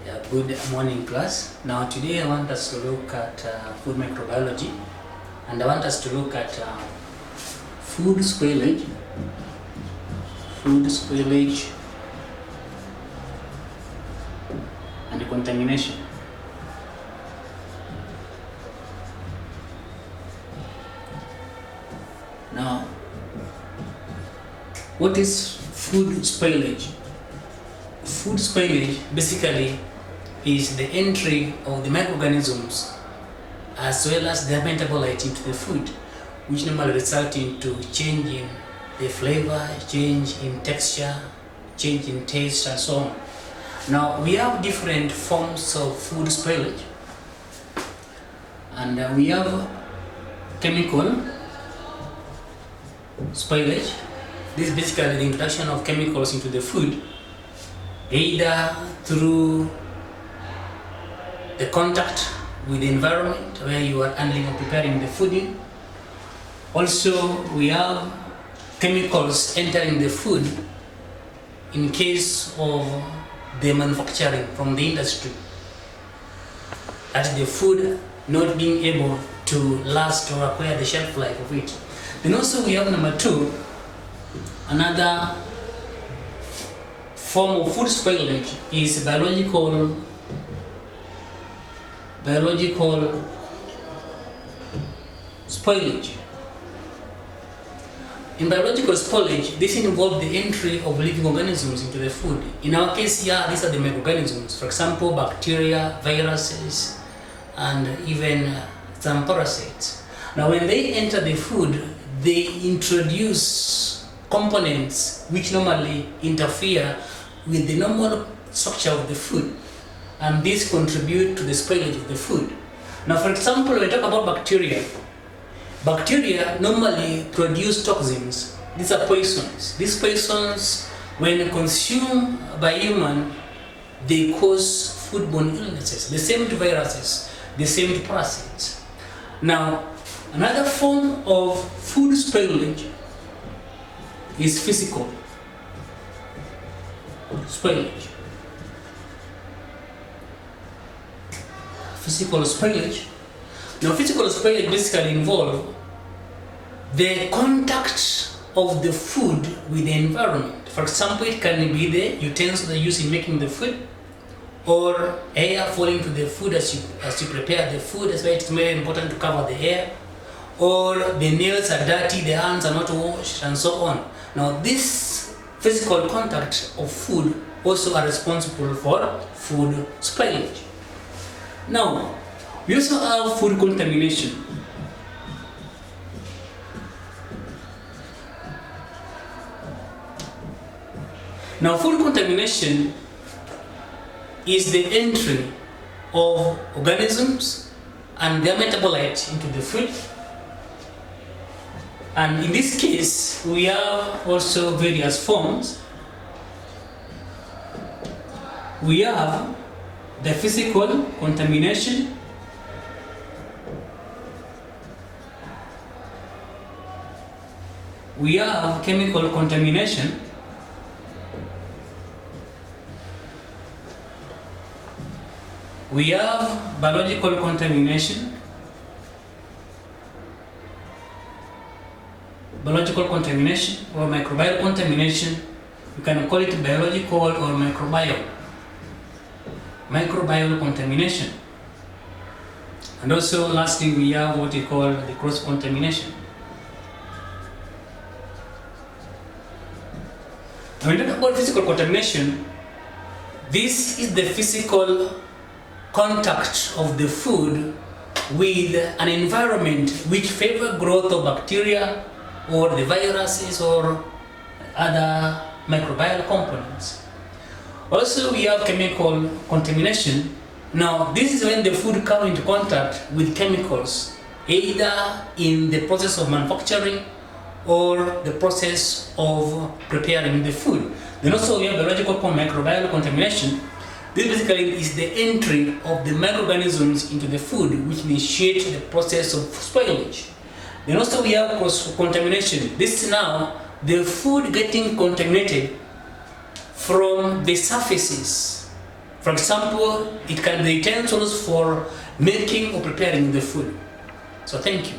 Yeah, good morning, class. Now, today I want us to look at food microbiology, and I want us to look at food spoilage, and contamination. Now, what is food spoilage? Food spoilage basically is the entry of the microorganisms as well as their metabolite into the food, which normally result into change in the flavor, change in texture, change in taste, and so on. Now, we have different forms of food spoilage, and we have chemical spoilage. This is basically the introduction of chemicals into the food, either through the contact with the environment where you are handling or preparing the food in. Also, we have chemicals entering the food in case of the manufacturing from the industry, that the food not being able to last or acquire the shelf life of it. Then also we have number two, another form of food spoilage is biological spoilage. In biological spoilage, this involves the entry of living organisms into the food. In our case here, these are the microorganisms, for example, bacteria, viruses, and even some parasites. Now, when they enter the food, they introduce components which normally interfere with the normal structure of the food, and these contribute to the spoilage of the food. Now, for example, when we talk about bacteria normally produce toxins. These are poisons. These poisons, when consumed by human, they cause foodborne illnesses. The same to viruses, the same to parasites. Now, another form of food spoilage is physical spoilage. Physical spoilage. Now, physical spoilage basically involves the contact of the food with the environment. For example, it can be the utensils they use in making the food, or air falling to the food as you prepare the food. That's why it's very important to cover the air. Or the nails are dirty, the hands are not washed, and so on. Now, this physical contact of food also are responsible for food spoilage. Now, we also have food contamination. Now, food contamination is the entry of organisms and their metabolites into the food. And in this case, we have also various forms. We have the physical contamination, we have chemical contamination, we have biological contamination, or microbial contamination. You can call it biological or microbial contamination. And also, lastly, we have what we call the cross-contamination. When we talk about physical contamination, this is the physical contact of the food with an environment which favor growth of bacteria or the viruses or other microbial components. Also, we have chemical contamination. Now, this is when the food comes into contact with chemicals, either in the process of manufacturing or the process of preparing the food. Then also we have biological microbial contamination. This basically is the entry of the microorganisms into the food, which initiates the process of spoilage. Then also we have cross-contamination. This is now the food getting contaminated from the surfaces For example, it can be utensils for making or preparing the food. So thank you.